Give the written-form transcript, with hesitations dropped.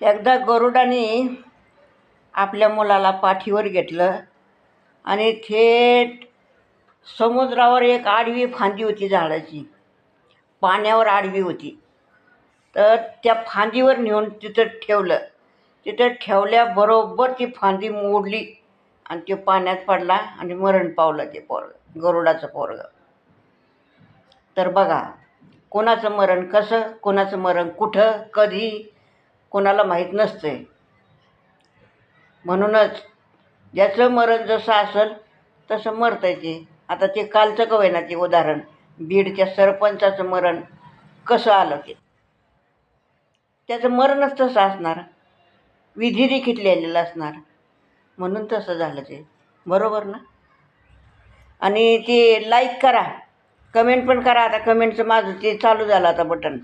एकदा गरुडाने आपल्या मुलाला पाठीवर घेतलं आणि थेट समुद्रावर एक आडवी फांदी होती झाडाची, पाण्यावर आडवी होती. तर त्या फांदीवर नेऊन तिथं ठेवलं. तिथं ठेवल्याबरोबर ती फांदी मोडली आणि ते पाण्यात पडला आणि मरण पावलं ते पोरगं, गरुडाचं पोरगं. तर बघा, कोणाचं मरण कसं, कोणाचं मरण कुठं, कधी, कोणाला माहीत नसतंय. म्हणूनच ज्याचं मरण जसं असेल तसं मरतंय ते. आता ते कालचं का होईना ते उदाहरण, बीडच्या सरपंचाचं मरण कसं आलं ते, त्याचं मरणच तसं असणार, विधी लिखित लिहिलेलं असणार, म्हणून तसं झालं ते. बरोबर ना? आणि ते लाईक करा, कमेंट पण करा. आता कमेंटचं माझं ते चालू झालं आता बटन.